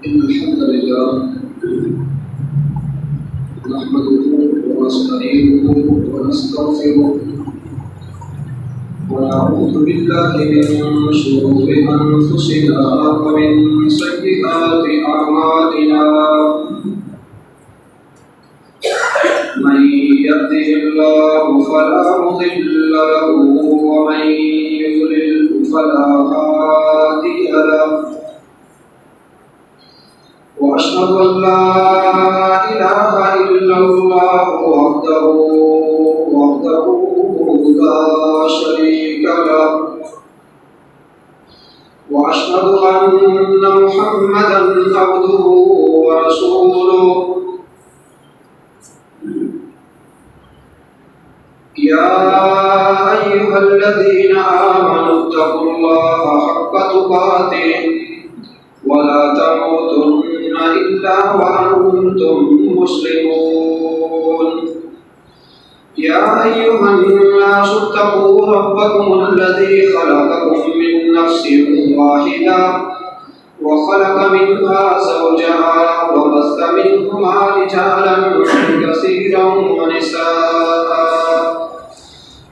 إن الحمد لله نحمده ونستعينه ونستغفره ونعوذ بالله من شرور أنفسنا ومن سيئات أعمالنا من يهده الله فلا مضل له ومن يضلل فلا هادي له وأشهد أن لا إله إلا الله وحده لا شريك له وأشهد أن محمدا عبده ورسوله يا أيها الذين آمنوا اتقوا الله حق تقاته ولا تموتن إلا وأنتم مسلمون يا أيها الناس اتقوا ربكم الذي خلقكم من نفس واحدة وخلق منها زوجها وبث منهما رجالا كثيرا ونساء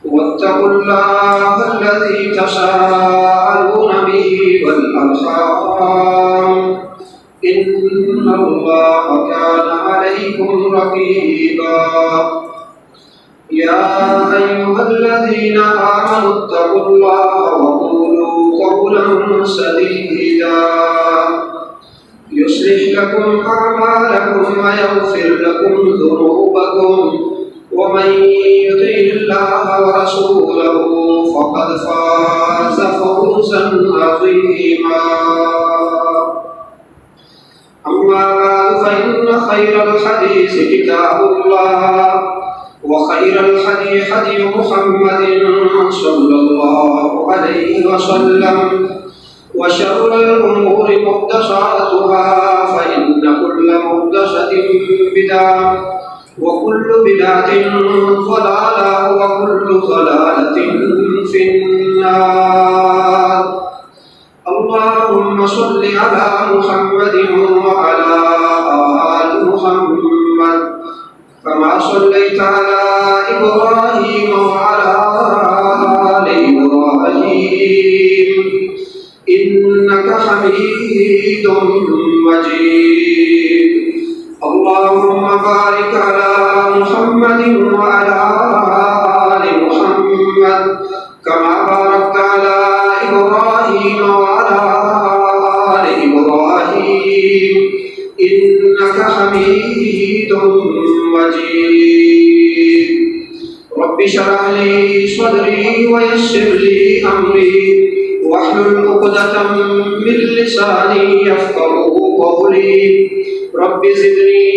واتقوا الله الذي تساءلون به والأرحام إن الله كان عليكم رقيبا يا أيها الذين آمنوا اتقوا الله وقولوا قولا سديدا يصلح لكم أعمالكم ويغفر لكم ذنوبكم ومن يطع الله ورسوله فقد فاز فوزا عظيما أما بعد فإن خير الحديث كتاب الله وخير الهدي هدي محمد صلى الله عليه وسلم وشر الأمور محدثاتها فإن كل محدثة بدعة وكل بدعة ضلالة وكل ضلالة في النار اللهم صل على محمد وعلى آل محمد كما صليت على إبراهيم وعلى آل إبراهيم إنك حميد مجيد اللهم بارك على محمد وعلى آل محمد كما باركت على إبراهيم وعلى آل إبراهيم إنك حميد مجيد رب اشرح لي صدري ويسر لي أمري واحلل عقدة من لساني يفقهوا قولي رب زدني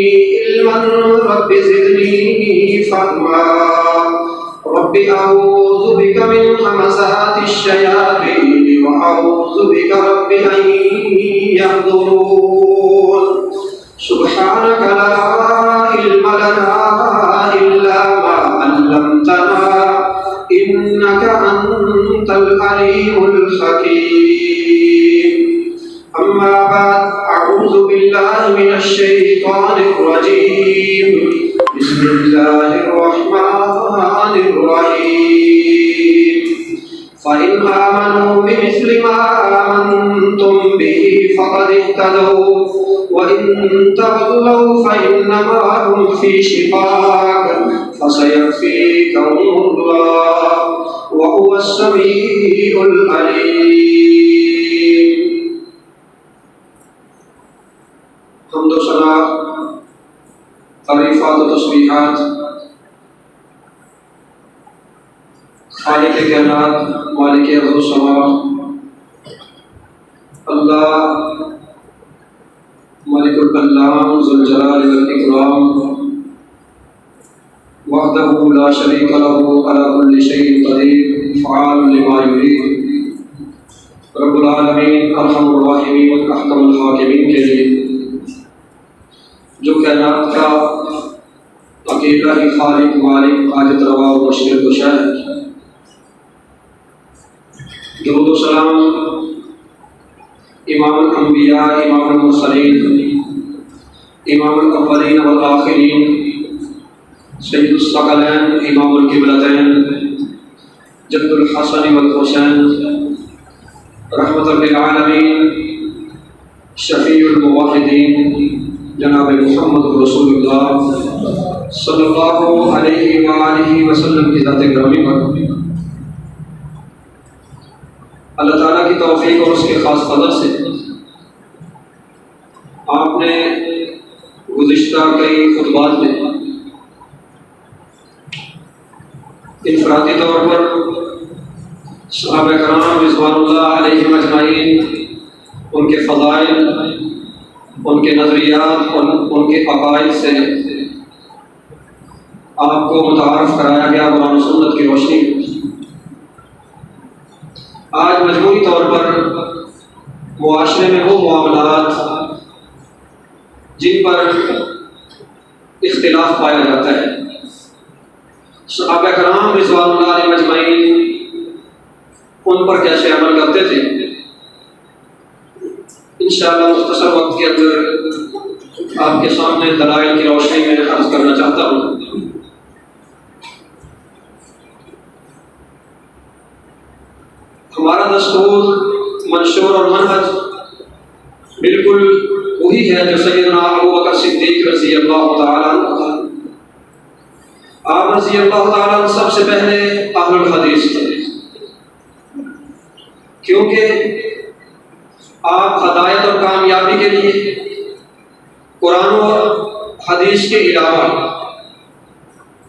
علما رب زدني فهما رب أعوذ بك من همزات الشياطين وأعوذ بك رب أن يحضرون سبحانك لا علم لنا إلا ما علمتنا إنك أنت العليم الحكيم أما بعد أعوذ بالله من الشيطان الرجيم بسم الله الرحمن الرحيم فإن آمنوا بمثل ما آمنتم به فقد اهتدوا وإن تولوا فإنما هم في شقاق فسيكفيكهم الله وهو السميع العليم حمد و ثنا تعریفات و تسبیحات خالق کائنات مالک ارض و سما اللہ ملک الکلام ذو الجلال والاکرام وحدہ لا شریک لہ علی کل شیء قدیر فعال لما یرید رب العالمین ارحم الراحمین احکم الحاکمین کے لیے جو کائنات کا اکیلا ہی خالق مالک حاجت روا و مشکل کشا ہے، درود و سلام امام الانبیاء امام المرسلین امام الاولین والآخرین سید الثقلین امام القبلتین جد الحسن والحسین رحمت للعالمین شفیع الموحدین جناب محمد رسول اللہ صلی اللہ علیہ وآلہ وسلم کی ذات گرامی پر اللہ تعالیٰ کی توفیق اور اس کے خاص فضل سے آپ نے گزشتہ کئی خطبات میں انفرادی طور پر صحابہ کرام رضوان اللہ علیہم اجمعین ان کے فضائل، ان کے نظریات اور ان کے عقائد سے آپ کو متعارف کرایا گیا قرآن و سنت کی روشنی میں۔ آج مجموعی طور پر معاشرے میں وہ معاملات جن پر اختلاف پایا جاتا ہے، صحابہ کرام رضوان اللہ علیہم اجمعین ان پر کیسے عمل کرتے تھے، انشاءاللہ مختصر وقت کے اندر آپ کے سامنے دلائل کی روشنی میں عرض کرنا چاہتا ہوں۔ ہمارا دستور، منشور اور منہج بالکل وہی ہے جو سیدنا ابوبکر صدیق رضی اللہ تعالیٰ عنہ تھا۔ آپ رضی اللہ تعالیٰ عنہ سب سے پہلے اہل الحدیث تھے، کیونکہ آپ ہدایت اور کامیابی کے لیے قرآن اور حدیث کے علاوہ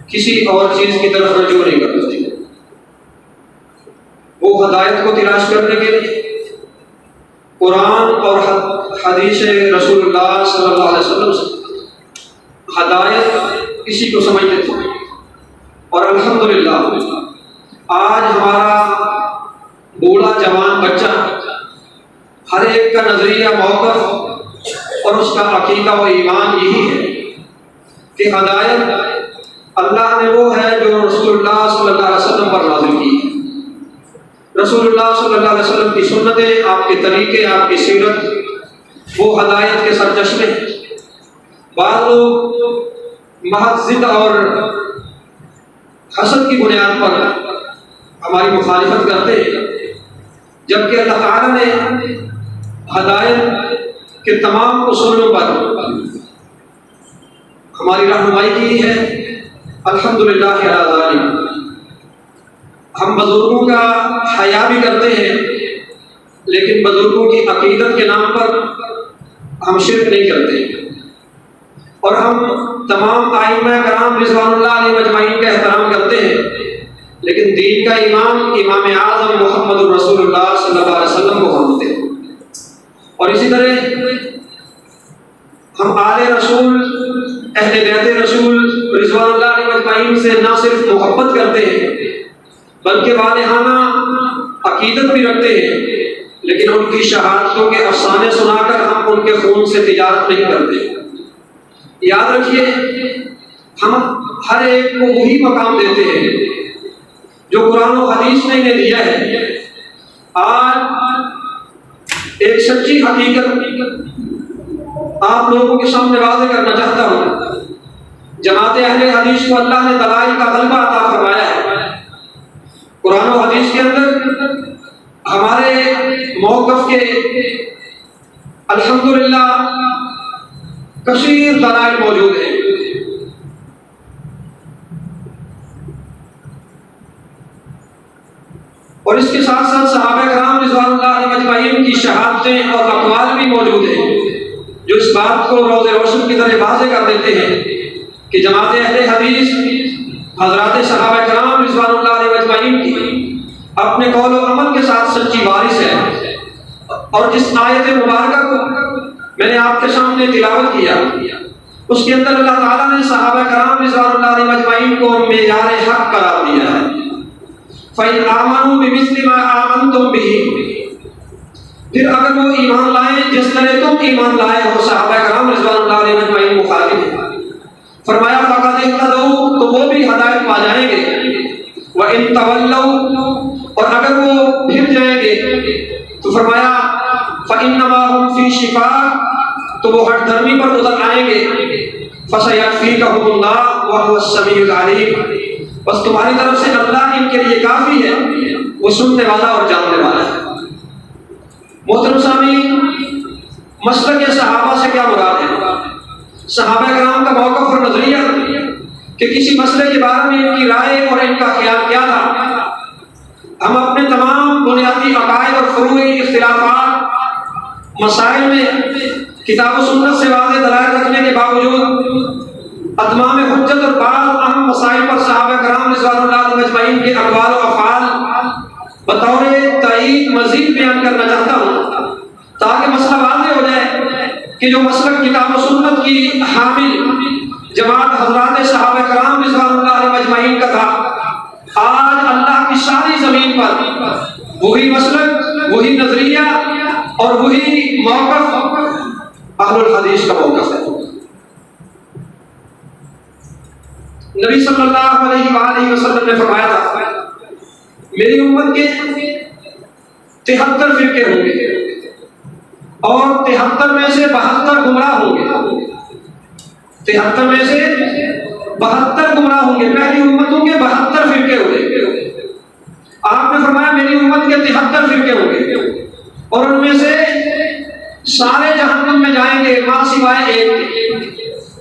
کسی اور چیز کی طرف رجوع نہیں کرتے تھے۔ وہ ہدایت کو تلاش کرنے کے لیے قرآن اور حدیث رسول اللہ صلی اللہ علیہ وسلم سے ہدایت اسی کو سمجھتے تھے۔ اور الحمدللہ آج ہمارا بوڑھا جوان بچہ ہر ایک کا نظریہ، موقف اور اس کا عقیدہ و ایمان یہی ہے کہ ہدایت اللہ نے وہ ہے جو رسول اللہ صلی اللہ علیہ وسلم پر نازل کی ہے۔ رسول اللہ صلی اللہ علیہ وسلم کی سنتیں، آپ کے طریقے، آپ کی سیرت، وہ ہدایت کے سرچشمے ہیں۔ بعض لوگ محض ضد اور حسد کی بنیاد پر ہماری مخالفت کرتے ہیں، جبکہ اللہ تعالیٰ نے ہدایت کے تمام اصولوں پر ہماری رہنمائی کی ہے۔ الحمدللہ علی ذالک۔ ہم بزرگوں کا حیا بھی کرتے ہیں، لیکن بزرگوں کی عقیدت کے نام پر ہم شرک نہیں کرتے، اور ہم تمام ائمہ کرام رضوان اللہ علیہ مجمعین کا احترام کرتے ہیں، لیکن دین کا امام امام اعظم محمد رسول اللہ صلی اللہ علیہ وسلم کو مانتے ہیں۔ اور اسی طرح ہم آل رسول، اہل بیت رسول رضوان اللہ علیہ مجمعین سے نہ صرف محبت کرتے ہیں بلکہ والہانہ عقیدت بھی رکھتے ہیں، لیکن ان کی شہادتوں کے افسانے سنا کر ہم ان کے خون سے تجارت نہیں کرتے۔ یاد رکھیے، ہم ہر ایک کو وہی مقام دیتے ہیں جو قرآن و حدیث نے انہیں دیا ہے۔ آج ایک سچی حقیقت آپ لوگوں کے سامنے واضح کرنا چاہتا ہوں۔ جماعت اہل حدیث کو اللہ نے دلائل کا غلبہ عطا فرمایا ہے۔ قرآن و حدیث کے اندر ہمارے موقف کے الحمدللہ کثیر دلائل موجود ہیں۔ اور اس کے ساتھ ساتھ صحابہ کرام رضوان اللہ علیہ مجمعین کی شہادتیں اور اقوال بھی موجود ہیں جو اس بات کو روز روشن کی طرح واضح کر دیتے ہیں کہ جماعت اہل حدیث حضرات صحابہ کرام رضوان اللہ علیہ مجمعین کی اپنے قول و عمل کے ساتھ سچی وارث ہے۔ اور جس آیت مبارکہ کو میں نے آپ کے سامنے تلاوت کیا، اس کے اندر اللہ تعالیٰ نے صحابہ کرام رضوان اللہ علیہ مجمعین کو معیار حق قرار دیا ہے۔ فَإِنْ آمَنُوا بِمِثْلِ مَا آمَنْتُمْ بِهِ، پھر اگر وہ ایمان لائیں جس طرح تم ایمان لائے ہو۔ صحابہ کرام رضوان اللہ علیہ مجمعین مخاطب ہیں۔ فرمایا فَقَدْ اهْتَدَوْا، تو وہ بھی ہدایت پا جائیں گے۔ وَإِنْ تَوَلَّوْا، اور اگر وہ پھر جائیں گے تو فرمایا فَإِنَّمَا هُمْ فِي شِقَاقٍ، تو وہ ہٹ دھرمی پر اتر آئیں گے۔ فَسَيَكْفِيكَهُمُ اللَّهُ وَهُوَ السَّمِيعُ الْعَلِيمُ، بس تمہاری طرف سے اللہ ان کے لیے کافی ہے، وہ سننے والا اور جاننے والا ہے۔ محترم سامعین، مسلک صحابہ سے کیا مراد ہے؟ صحابہ کرام کا موقف اور نظریہ کہ کسی مسئلے کے بارے میں ان کی رائے اور ان کا خیال کیا تھا۔ ہم اپنے تمام بنیادی عقائد اور فروعی اختلافات مسائل میں کتاب و سنت سے واضح دلائل رکھنے کے باوجود اتمام حجت اور بعض اہم مسائل پر صحابہ کرام رضوان اللہ علیہ مجمعین کے اقوال و افعال بطور تائید مزید بیان کرنا چاہتا ہوں، تاکہ مسئلہ واضح ہو جائے کہ جو مسلک کتاب و سنت کی حامل جماعت حضرات صحابہ کرام رضوان اللہ علیہ مجمعین کا تھا، آج اللہ کی ساری زمین پر وہی مسلک، وہی نظریہ اور وہی موقف اہل الحدیث کا موقف ہے۔ نبی صلی اللہ علیہ وآلہ وسلم نے فرمایا تھا میری امت کے 73 فرقے ہوں گے، اور 73 میں سے 72 گمراہ ہوں گے. 73 میں سے 72 گمراہ ہوں گے. پہلی امتوں کے 72 فرقے ہوئے. آپ نے فرمایا میری امت کے 73 فرقے ہوں گے اور ان میں سے سارے جہنم میں جائیں گے ماں سوائے ایک کے.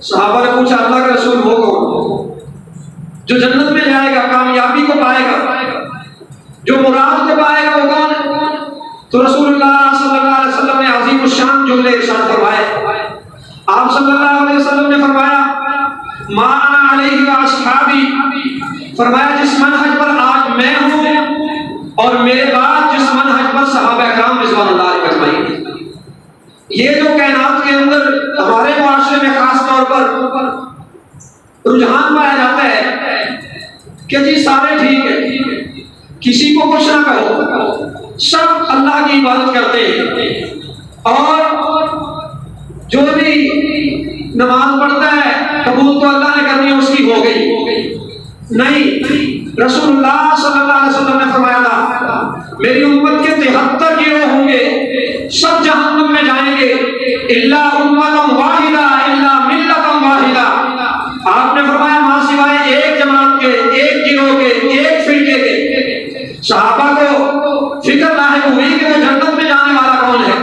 صحابہ نے پوچھا اللہ کا رسول وہ کون جو جنت میں جائے گا، کامیابی کو پائے گا، جو مراد کو پائے گا، وہ کون ہے؟ تو رسول اللہ صلی اللہ علیہ وسلم نے عظیم الشان جملے ارشاد فرمائے. آپ صلی اللہ علیہ وسلم نے فرمایا ما انا علیہ واصحابی، فرمایا جس منہج پر آج میں ہوں اور میرے بعد جس منہج پر صحابہ کرام رضوان اللہ علیہم اجمعین. یہ جو کائنات کے اندر ہمارے معاشرے میں خاص طور پر رجحان پایا جاتا ہے کہ جی سارے ٹھیک ہے، کسی کو کچھ نہ کہو، سب اللہ کی عبادت کرتے ہیں اور جو بھی نماز پڑھتا ہے قبول تو اللہ نے کرنی ہے، اس کی ہو گئی. نہیں، رسول اللہ صلی اللہ علیہ وسلم نے فرمایا تھا میری امت کے 73 گروہ ہوں گے، سب جہنم میں جائیں گے الا امۃ واحدہ الا ملۃ واحدہ. آپ نے فرمایا ماں سوائے ایک جماعت کے، ایک گروہ کے، ایک فرقے کے. صحابہ کو فکر لاحق ہوئی کہ وہ جنت میں جانے والا کون ہے.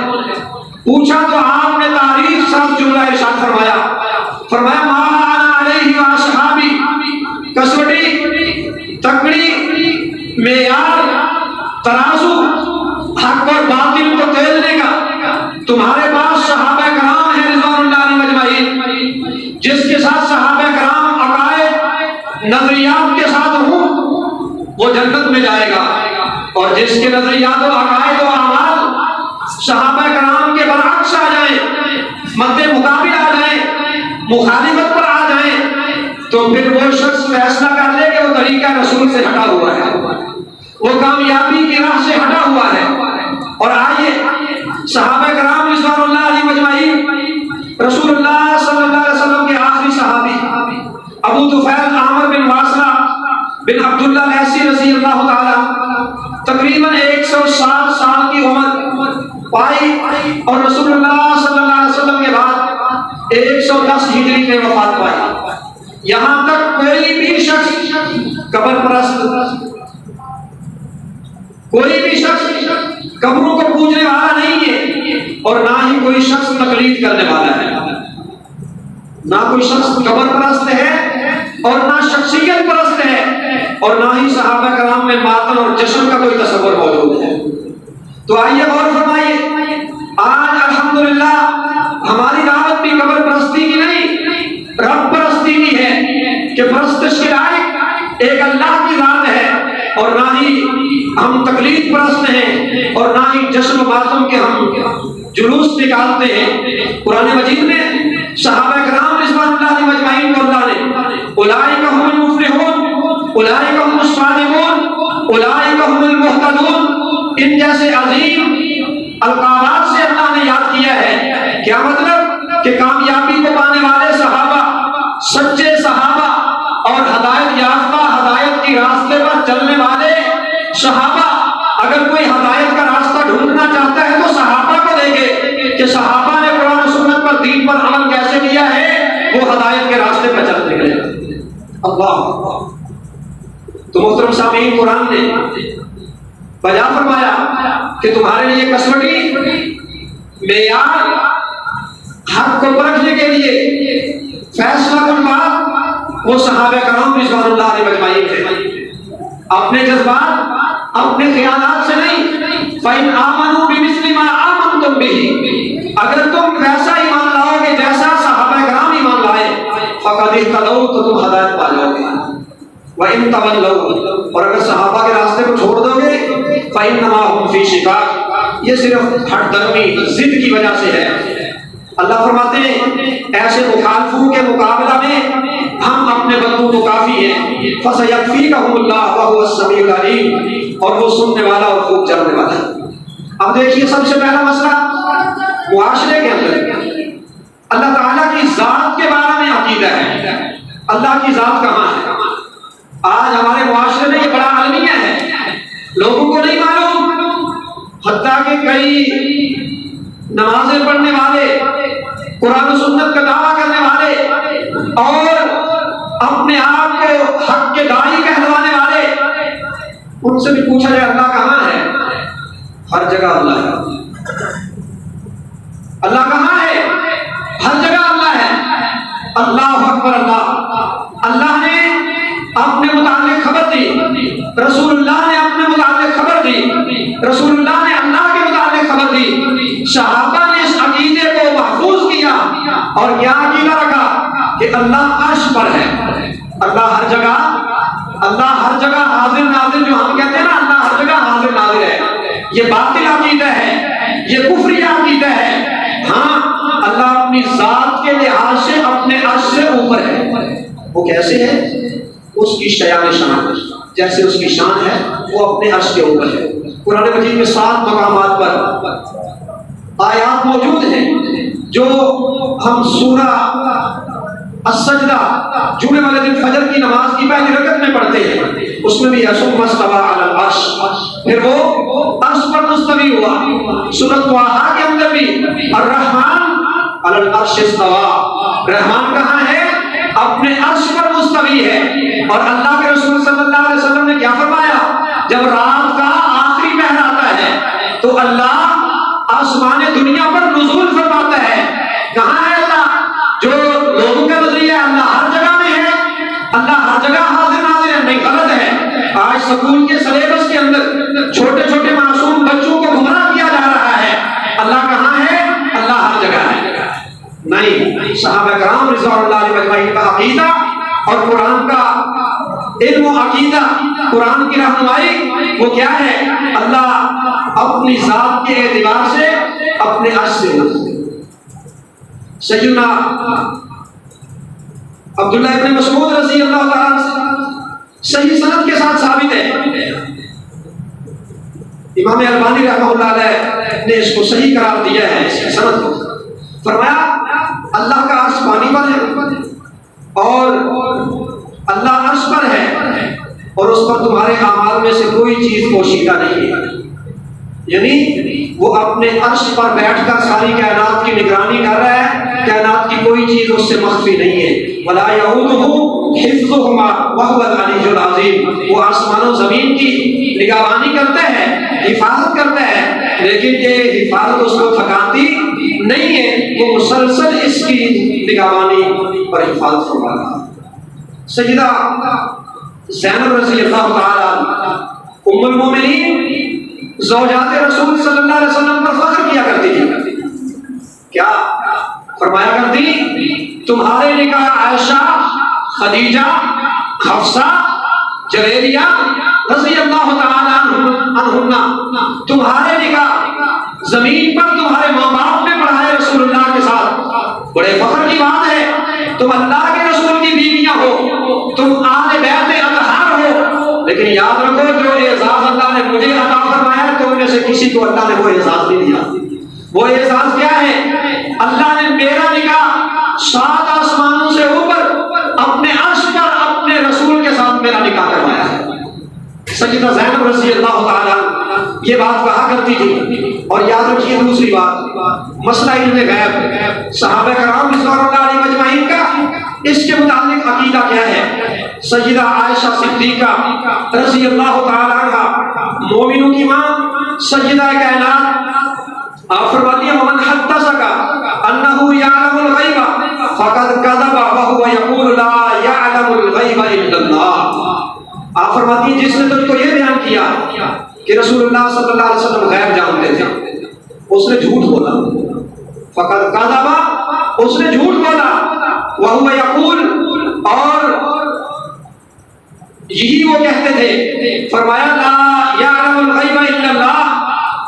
پوچھا تو آپ نے تاریخ ساتھ جملہ ارشاد فرمایا ما انا علیہ واصحابی. کسوٹی، تکڑی، معیار، ترازو حق اور باطل کو تولنے کا تمہارے پاس صحابہ کرام ہیں رضوان اللہ علیہم اجمعین. جس کے ساتھ صحابہ کرام عقائد نظریات کے ساتھ ہوں وہ جنت میں جائے گا، اور جس کے نظریات و عقائد و اعمال صحابہ کرام کے برعکس آ جائیں، مد مقابل آ جائیں، مخالفت پر آ جائیں، تو پھر وہ شخص فیصلہ کر لے کہ وہ طریقہ رسول سے ہٹا ہوا ہے، وہ کامیابی کی راہ سے ہٹا ہوا ہے. اور آئیے صحابہ کرام رضوان اللہ علیہم اجمعین، رسول اللہ صلی اللہ علیہ وسلم کے آخری صحابی ابو طفیل عامر بن واصلہ بن عبداللہ الحیثی رضی اللہ تعالی تقریباً 160 سال کی عمر پائی اور رسول اللہ صلی اللہ علیہ وسلم کے بعد 110 ہجری میں وفات پائی. یہاں تک کوئی بھی شخص قبر پرست، کوئی بھی شخص قبروں کو پوجنے والا نہیں ہے اور نہ ہی کوئی شخص تقلید کرنے والا ہے. نہ کوئی شخص قبر پرست ہے اور نہ شخصیت پرست ہے اور نہ ہی صحابہ کرام میں ماتم اور جشن کا کوئی تصور موجود ہے. تو آئیے غور فرمائیے، آج الحمدللہ ہماری دعوت بھی قبر پرستی کی نہیں، رب پرستی کی ہے کہ پرستش کے لائق ایک اللہ کی ذات ہے، اور نہ ہی ہم تقلید پرست ہیں اور نہ ہی جشن و ماتم کے ہم جلوس نکالتے ہیں. قرآن مجید میں صحابہ کرام رضوان اللہ علیہم اجمعین کو اللہ نے اولئک هم المفلحون، اولئک هم الصادقون، اولئک هم المهتدون، ان جیسے عظیم القابات سے اللہ نے یاد کیا ہے. کیا مطلب کہ کامیابی کو پانے والے صحابہ، سچے صحابہ اور ہدایت یافتہ، ہدایت کی راستے پر چلنے والے صحابہ، اگر کوئی ہدایت کا راستہ ڈھونڈنا چاہتا ہے تو صحابہ کو دیکھے کہ صحابہ نے قرآن و سنت پر، دین پر عمل کیسے کیا ہے، وہ ہدایت کے راستے پر چلتے گئے. اللہ. تو محترم سامعین، قرآن نے بجا فرمایا کہ تمہارے لیے کسوٹی، معیار، حق کو پرکھنے کے لیے فیصلہ کن بات وہ صحابہ کرام رضوان اللہ علیہم اجمعین تھے. اپنے جذبات، اپنے خیالات سے نہیں. فَإِنْ آمَنُوا بِمِثْلِ مَا آمَنْتُمْ بِهِ، اگر تم ویسا ایمان لاؤ گے جیسا صحابہ کرام ایمان لائے، فَقَدِ اهْتَدَوْا، تو تم ہدایت پا جاؤ گے. وَإِنْ تَوَلَّوْا، اور اگر صحابہ کے راستے کو چھوڑ دو گے، فَإِنَّمَا هُمْ فِي شِقَاقٍ، یہ صرف ہٹ درمی، ضد کی وجہ سے ہے. اللہ فرماتے ہیں ایسے مخالفوں کے مقابلہ میں ہم اپنے بندوں کو کافی ہیں. فَسَيَكْفِيكَهُمُ اللَّهُ وَهُوَ السَّمِيعُ الْعَلِيمُ، اور وہ سننے والا اور خوب جاننے والا ہے. اب دیکھیے سب سے پہلا مسئلہ معاشرے کے اندر اللہ تعالیٰ کی ذات کے بارے میں عقیدہ ہے. اللہ کی ذات کہاں ہے؟ آج ہمارے معاشرے میں یہ بڑا المیہ ہے، لوگوں کو نہیں معلوم. حتیٰ کہ کئی نمازیں پڑھنے والے، قرآن و سنت کا دعویٰ کرنے والے اور اپنے آپ کو حق کے داعی کہلوانے والے، ان سے بھی پوچھا جائے اللہ کہاں ہے؟ ہر جگہ اللہ ہے۔ اللہ کہاں ہے؟ ہر جگہ اللہ ہے۔ اللہ اکبر اللہ۔ اللہ نے اپنے متعلق خبر دی، رسول اللہ نے اپنے متعلق خبر دی، رسول اللہ نے اللہ کے متعلق خبر دی، صحابہ نے اس عقیدے کو محفوظ کیا اور کیا عقیدہ رکھا کہ اللہ عرش پر ہے، اللہ ہر جگہ، اللہ ہر جگہ حاضر ناظر، جو ہم کہتے ہیں نا اللہ ہر جگہ حاضر ناظر ہے، یہ باطل عقیدہ ہے، یہ کفری عقیدہ ہے۔ ہاں اللہ اپنی ذات کے لحاظ سے اپنے عرش سے اوپر ہے۔ وہ کیسے ہے؟ اس کی شیان شان، جیسے اس کی شان ہے وہ اپنے عرش کے اوپر ہے۔ قرآن مجید میں 7 مقامات پر آیات موجود ہیں جو ہم سورہ السجدہ جمعے والے دن فجر کی نماز کی پہلی رکعت میں پڑھتے ہیں، اس میں بھی ثم استوى علی العرش، پھر وہ عرش پر مستوی ہوا۔ سورۃ طٰہٰ کے اندر بھی الرحمن علی العرش استوى، رحمان کہاں ہے؟ اپنے عرش پر مستوی ہے۔ اور اللہ کے رسول صلی اللہ علیہ وسلم نے کیا فرمایا؟ جب رات کا آخری پہر آتا ہے تو اللہ آسمان دنیا پر نزول فرماتا ہے۔ کہاں ہے اللہ؟ جو لوگوں کا نظریہ ہے اللہ ہر جگہ میں ہے، اللہ ہر جگہ حاضر ناظر ہے، نہیں، غلط ہے۔ آج سکول کے سلیبس کے اندر چھوٹے چھوٹے معصوم بچوں کو گمراہ کیا جا رہا ہے۔ اللہ کہاں ہے؟ اللہ ہر جگہ ہے۔ نہیں، صحابہ کرام رضوان اللہ علیہم اجمعین کا عقیدہ اور قرآن کا علم و عقیدہ، قرآن کی رہنمائی وہ کیا ہے؟ اللہ اپنی ذات کے اعتبار سے اپنے عرش سے سیدنا عبداللہ ابن مسعود رضی اللہ تعالیٰ عنہ صحیح سند کے ساتھ ثابت ہے، امام البانی رحمہ اللہ علیہ نے اس کو صحیح قرار دیا ہے، اس کی سند کو۔ فرمایا اللہ کا عرش پانی پر ہے اور اللہ عرش پر ہے اور اس پر تمہارے اعمال میں سے کوئی چیز پوشیدہ نہیں ہے، یعنی وہ اپنے عرش پر بیٹھ کر ساری کائنات کی نگرانی کر رہا ہے، کائنات کی کوئی چیز اس سے مخفی نہیں ہے۔ وَلَا يَئُودُهُ حِفْظُهُمَا وَهُوَ الْعَلِيُّ الْعَظِيمُ، وہ آسمان و زمین کی نگہبانی کرتا ہے، حفاظت کرتا ہے، لیکن یہ حفاظت اس کو تھکاتی نہیں ہے، وہ مسلسل اس کی نگہبانی اور حفاظت فرما رہا ہے۔ سیدہ زینب رضی اللہ تعالی ام المومنین زوجات رسول صلی اللہ علیہ وسلم پر فخر کیا کرتی تھی، کیا فرمایا کرتی؟ تمہارے نکاح عائشہ، خدیجہ، حفصہ، جویریہ رضی اللہ تعالی عنہن، تمہارے نکاح زمین پر تمہارے ماں باپ نے پڑھائے رسول اللہ کے ساتھ، بڑے فخر کی بات ہے۔ تم اللہ کے رسول کی بیویاں ہو، تم آل بیت اطہار ہو، لیکن یاد رکھو جو اعزاز اللہ نے مجھے عطا فرمایا ہے تم میں سے کسی کو اللہ نے وہ اعزاز نہیں دیا۔ وہ اعزاز کیا ہے؟ اللہ نے میرا نکاح 7 آسمانوں سے اوپر اپنے عرش پر اپنے رسول کے ساتھ میرا نکاح کروایا ہے۔ سیدہ زینب رضی اللہ تعالیٰ یہ بات کہا کرتی تھی۔ اور یاد رکھیے دوسری بات، مسئلہ علم غیب، صحابہ کرام رضوان اللہ علیہم اجمعین کا اس کے متعلق عقیدہ کیا ہے؟ سیدہ عائشہ صدیقہ رضی اللہ تعالیٰ عنہ مومنوں کی ماں، سیدہ کائنات، آپ فرماتی ہیں ومن حدثک انہ یعلم الغیب فقد کذب وہو یقول لا یعلم الغیب الا اللہ۔ آپ فرماتی ہیں جس نے تجھ کو یہ بیان کیا کہ رسول اللہ صلی اللہ علیہ وسلم غیب جانتے تھے، اس نے جھوٹ بولا، فقد کذب، اس نے جھوٹ بولا، وہو یقول، اور یہی وہ کہتے تھے، فرمایا لا یعلم الغیب الا اللہ،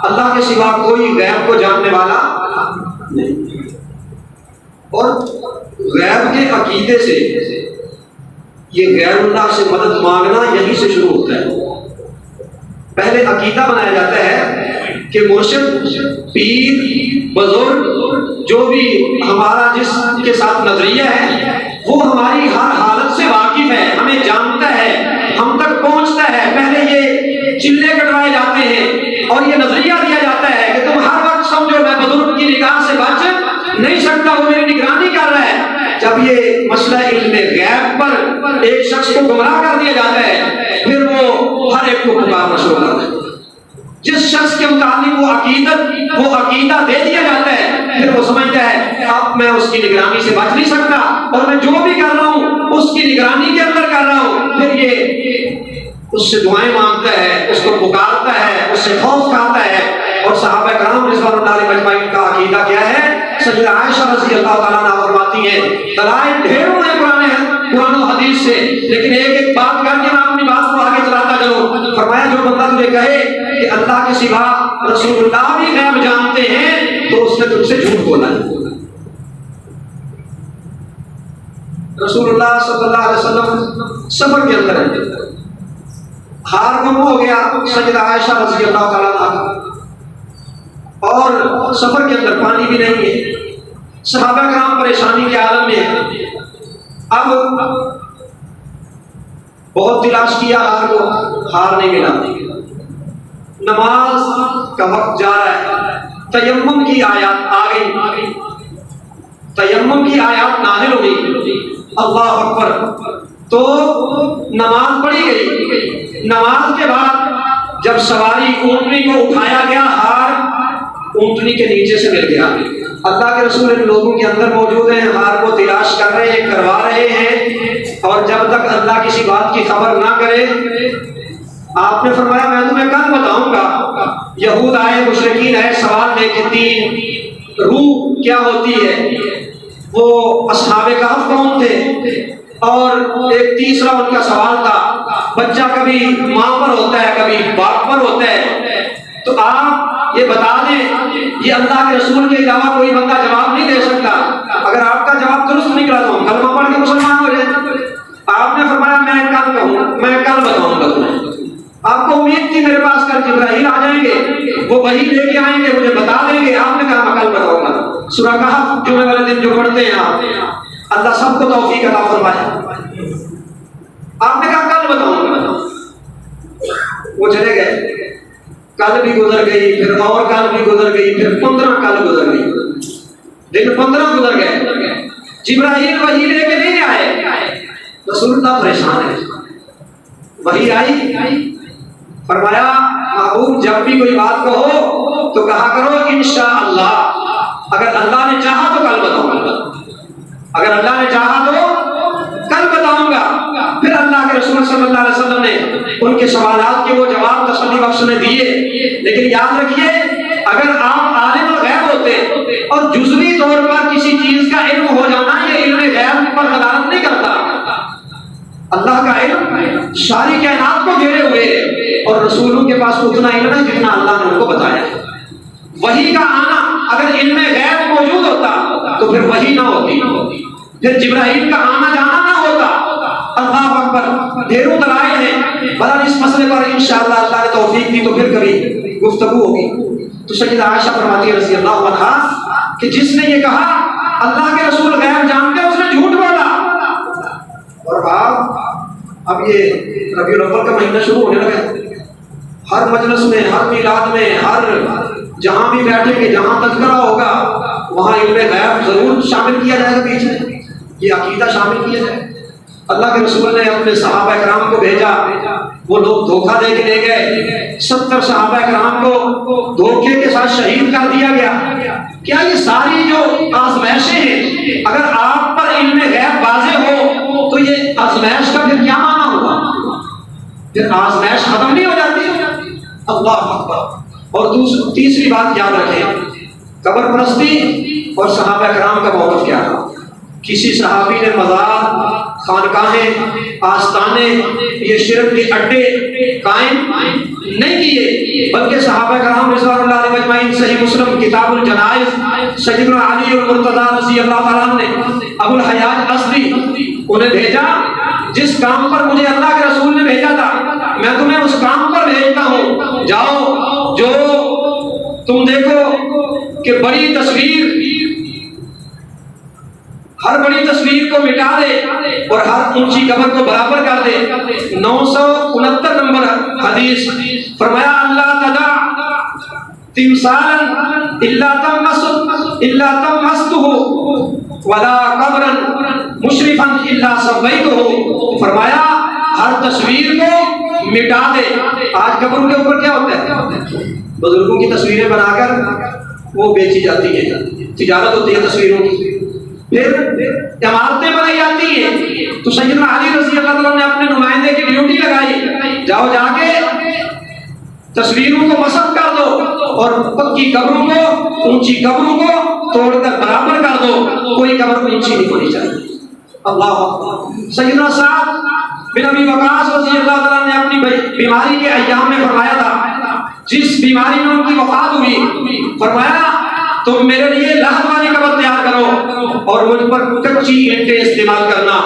اللہ کے سوا کوئی غیب کو جاننے والا نہیں۔ اور غیب کے عقیدے سے یہ غیر اللہ سے مدد مانگنا یہیں سے شروع ہوتا ہے۔ پہلے عقیدہ بنایا جاتا ہے کہ مرشد، پیر، بزرگ جو بھی ہمارا جس کے ساتھ نظریہ ہے وہ ہماری ہر حالت سے واقف ہے، ہمیں جانتا ہے، ہم تک پہنچتا ہے۔ پہلے یہ چلے کٹوائے جاتے ہیں اور یہ نظریہ دیا جاتا ہے کہ تم ہر وقت سمجھو میں بزرگ کی نہیں سکتا، وہ میری نگرانی کر رہا ہے۔ جب یہ مسئلہ علم غیب پر ایک شخص کو گمراہ کر دیا جاتا ہے، پھر وہ ہر ایک کو پکارنا شروع کرتا ہے۔ جس شخص کے متعلق وہ عقیدہ دے دیا جاتا ہے، پھر وہ سمجھتا ہے اب میں اس کی نگرانی سے بچ نہیں سکتا، اور میں جو بھی کر رہا ہوں اس کی نگرانی کے اندر کر رہا ہوں۔ پھر یہ اس سے دعائیں مانگتا ہے، اس کو پکارتا ہے، اس سے خوف کھاتا ہے۔ اور صحابہ کرام رضوان اللہ علیہم اجمعین کا عقیدہ کیا ہے؟ سیدہ عائشہ رضی اللہ تعالیٰ عنہا فرماتی ہیں، دلائل ڈھیروں ہیں قرآن و حدیث سے، لیکن ایک بات کر کے میں اپنی بات کو آگے چلاتا چلوں۔ فرمایا جو بندہ تجھے کہے کہ اللہ کے سوا رسول اللہ بھی غیب جانتے ہیں تو اس نے تم سے جھوٹ بولا ہے۔ رسول اللہ صلی اللہ علیہ وسلم سفر کے اندر ہے، ہار گم ہو گیا سیدہ عائشہ رضی اللہ تعالیٰ عنہا، اور سفر کے اندر پانی بھی نہیں ہے، صحابہ کرام پریشانی کے عالم میں ہے۔ اب بہت تلاش کیا ہار کو، ہار نہیں ملا۔ نماز کا وقت جا رہا ہے، تیمم کی آیات آ گئی، تیمم کی آیات نازل ہو گئی، اللہ اکبر، تو نماز پڑھی گئی۔ نماز کے بعد جب سواری اونٹنی کو اٹھایا گیا، ہار اونٹنی کے نیچے سے مل گیا۔ اللہ کے رسول ان لوگوں کے اندر موجود ہیں، ہار کو تلاش کر رہے ہیں، کروا رہے ہیں، اور جب تک اللہ کسی بات کی خبر نہ کرے، آپ نے فرمایا میں تمہیں کل بتاؤں گا۔ یہود آئے، مشرکین آئے، سوال لے کے تین روح کیا ہوتی ہے، وہ اصحاب کہف کون تھے، اور ایک تیسرا ان کا سوال تھا بچہ کبھی ماں پر ہوتا ہے کبھی باپ پر ہوتا ہے، تو آپ یہ بتا دیں یہ اللہ کے رسول کے علاوہ کوئی بندہ جواب نہیں دے سکتا، اگر آپ کا جواب درست نکلا تو ہم کلمہ پڑھ کے مسلمان ہو جائیں۔ آپ نے فرمایا میں کل کہوں، میں کل بتاؤں گا تمہیں۔ آپ کو امید تھی میرے پاس کل جبرائیل آ جائیں گے، وہ وحی لے کے آئیں گے، مجھے بتا دیں گے۔ آپ نے کہا میں کل بتاؤں گا۔ سورہ کہف جمعے والے دن جو پڑھتے ہیں آپ، اللہ سب کو توفیق عطا فرمائے۔ آپ نے کہا کل بتاؤں گا، وہ چلے گئے، کل بھی گزر گئی، پھر اور کل بھی گزر گئی، پھر 15 کل گزر گئی، دن 15 گزر گئے، جبرائیل وحی لے کے نہیں آئے۔ رسول اللہ پریشان ہے، وحی آئی، فرمایا محبوب جب بھی کوئی بات کہو تو کہا کرو انشاءاللہ، اگر اللہ نے چاہا تو کل بتاؤں گا، اگر اللہ نے چاہا تو کل بتاؤں گا۔ پھر اللہ کے رسول صلی اللہ علیہ وسلم نے ان کے سوالات کے وہ جواب تسلی بخش نے دیے، لیکن یاد رکھیے اگر آپ عالم الغیب ہوتے اور جزوی طور پر کسی چیز کا علم ہو جانا یہ علم غیب پر دلالت نہیں کرتا۔ اللہ کا علم ساری کائنات کو گھیرے ہوئے ہے، اور رسولوں کے پاس اتنا علم ہے جتنا اللہ نے ان کو بتایا ہے۔ وحی کا آنا اگر علم غیب موجود ہوتا تو پھر وحی نہ ہوتی، پھر جبرائیل کا آنا جانا نہ ہوتا۔ اللہ اکبر، ڈھیروں دلائل ہیں، بہرحال اس مسئلے پر انشاءاللہ اللہ نے توفیق دی تو پھر کبھی گفتگو ہوگی۔ تو سیدہ عائشہ فرماتی ہے رضی اللہ عنہا کہ جس نے یہ کہا اللہ کے رسول غیب جانتے ہیں اس نے جھوٹ بولا۔ اور اب یہ ربیع الاول کا مہینہ شروع ہونے لگا، ہر مجلس میں، ہر میلاد میں، ہر جہاں بھی بیٹھیں گے، جہاں تذکرہ ہوگا وہاں علم غیب ضرور شامل کیا جائے گا، بیچ میں یہ عقیدہ شامل کیا جائے۔ اللہ کے رسول نے اپنے صحابہ کرام کو بھیجا، وہ لوگ دھوکہ دے کے لے گئے، 70 صحابہ کرام کو دھوکے کے ساتھ شہید کر دیا گیا۔ کیا یہ ساری جو آزمائشیں ہیں اگر آپ پر علم غیب واضح ہو تو یہ آزمائش کا پھر کیا معنی ہوگا؟ پھر آزمائش ختم نہیں ہو جاتی؟ اللہ اکبر۔ اور تیسری بات یاد رکھیں، قبر پرستی اور صحابہ کرام کا موقف کیا تھا۔ کسی صحابی نے مزار، خانقاہیں، آستانے، یہ شرک کے اڈے قائم نہیں کیے، بلکہ صحابہ کرام رضوان اللہ علیہم اجمعین، صحیح مسلم کتاب الجنائز، سیدنا علی المرتضیٰ رضی اللہ تعالیٰ عنہ نے ابو الحیاج اصلی انہیں بھیجا، جس کام پر مجھے اللہ کے رسول نے بھیجا تھا میں تمہیں اس کام پر بھیجتا ہوں، جاؤ جو تم دیکھو کہ بڑی تصویر، ہر بڑی تصویر کو مٹا دے اور ہر اونچی قبر کو برابر کر دے۔ 969 نمبر حدیث، فرمایا اللہ تدع تمثالا الا تمسته ولا قبرا مشرفا الا سویتہ، فرمایا ہر تصویر کو مٹا دے۔ آج قبروں کے اوپر کیا ہوتا ہے؟ بزرگوں کی تصویریں بنا کر وہ بیچی جاتی ہیں، تجارت ہوتی ہے تصویروں کی، پھر عمارتیں بنائی جاتی ہیں۔ تو سیدنا علی رضی اللہ عنہ نے اپنے نمائندے کی ڈیوٹی لگائی، جاؤ جا کے تصویروں کو مسخ کر دو اور پکی قبروں کو، اونچی قبروں کو توڑ کر برابر کر دو، کوئی قبر اونچی نہیں ہونی چاہیے۔ اللہ اکبر۔ سیدنا سعد بن ابی وقاص رضی اللہ عنہ نے اپنی بیماری کے ایام میں فرمایا تھا، جس بیماری میں ان کی وفات ہوئی، فرمایا تم میرے لیے لحد والی قبر تیار کرو اور مجھ پر کچی اینٹیں استعمال کرنا،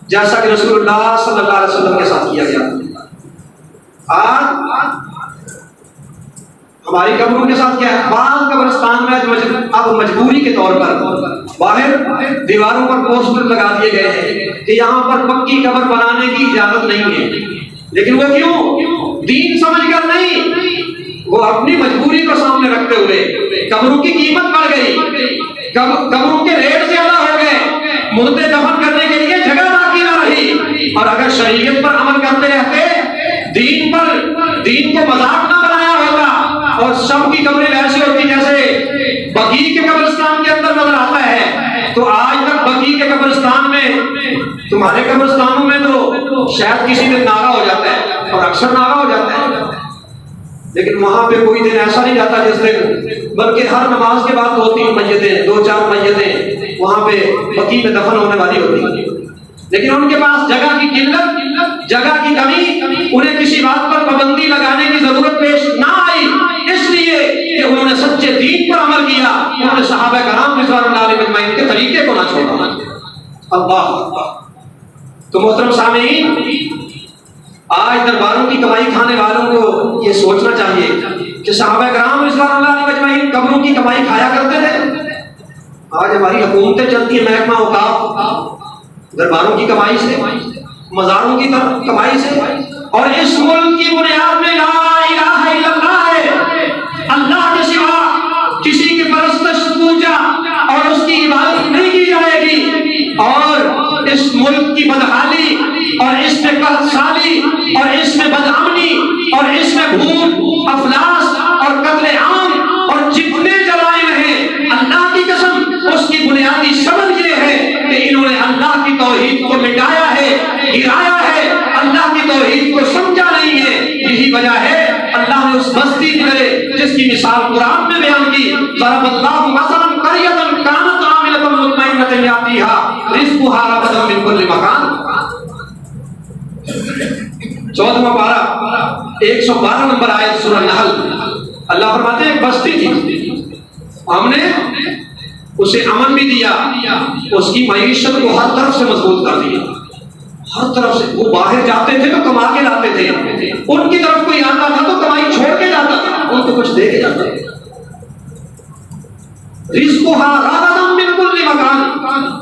جیسا کہ رسول اللہ صلی اللہ علیہ وسلم کے ساتھ کیا گیا۔ آج ہماری قبروں کے ساتھ کیا ہے؟ بعض قبرستان میں اب مجبوری کے طور پر باہر دیواروں پر پوسٹر لگا دیے گئے ہیں کہ یہاں پر پکی قبر بنانے کی اجازت نہیں ہے، لیکن وہ کیوں؟ دین سمجھ کر نہیں، وہ اپنی مجبوری کو سامنے رکھتے ہوئے۔ قبروں کی قیمت بڑھ گئی، قبروں کے ریٹ زیادہ ہو گئے، مردے دفن کرنے کے لیے جگہ باقی نہ رہی، اور اگر شریعت پر عمل کرتے رہتے، دین کو مذاق نہ بنایا ہوگا، اور سب کی قبریں ایسی ہوتی جیسے بقیع کے قبرستان کے اندر نظر آتا ہے، تو آج تک بقیع کے قبرستان میں، تمہارے قبرستانوں میں تو شاید کسی دن ناغہ ہو جاتا ہے، اور اکثر ناغہ ہو جاتا ہے، لیکن وہاں پہ کوئی دن ایسا نہیں جاتا جس دن، بلکہ ہر نماز کے بعد 2-3 میتیں، 2-4 میتیں وہاں پہ بقیع میں دفن ہونے والی ہوتی ہیں، لیکن ان کے پاس جگہ کی قلت، جگہ کی کمی، انہیں کسی بات پر پابندی لگانے کی ضرورت پیش نہ آئی، اس لیے کہ انہوں نے سچے دین پر عمل کیا، انہوں نے صحابہ کرام رضوان اللہ علیہم اجمعین کے طریقے کو نہ چھوڑا۔ اللہ اکبر۔ تو محترم سامعین، آج درباروں کی کمائی کھانے والوں کو یہ سوچنا چاہیے کہ صحابہ کرام رضوان اللہ علیہم اجمعین قبروں کی کمائی کھایا کرتے تھے۔ آج ہماری حکومتیں چلتی ہیں محکمہ اوقاف، درباروں کی کمائی سے، مزاروں کی کمائی سے، اور اس ملک کی بنیاد میں لا الہ الا اللہ ہے، اللہ کے سوا کسی کی پرستش، پوجا اور اس کی عبادت نہیں کی جائے گی، اور اس ملک کی بدحالی اور اس میں قحط سالی اور اس میں بدامنی اور اس میں بھوک، افلاس اور قتل عام اور جتنے جرائم ہیں، اللہ کی قسم اس کی بنیادی سبب یہ ہے کہ انہوں نے اللہ کی توحید کو مٹایا ہے، گرایا ہے، اللہ کی توحید کو سمجھا نہیں ہے۔ یہی وجہ ہے اللہ نے اس بستی کی طرح جس کی مثال قرآن میں بیان کی، ضرب اللہ مثلا قریۃ کانت آمنۃ مطمئنۃ یاتیھا رزقھا رغداً من کل مکان۔ 14واں پارہ 112 نمبر آیت سورہ نحل۔ اللہ فرماتے ہیں ایک بستی تھی، ہم نے اسے امن بھی دیا، اس کی معیشت کو ہر طرف سے مضبوط کر دیا، ہر طرف سے۔ وہ باہر جاتے تھے تو کما کے لاتے تھے، ان کی طرف کوئی آتا تھا تو کمائی چھوڑ کے جاتا تھا، ان کو کچھ دے کے جاتا تھا۔ رزقھا رغداً من کل مکان،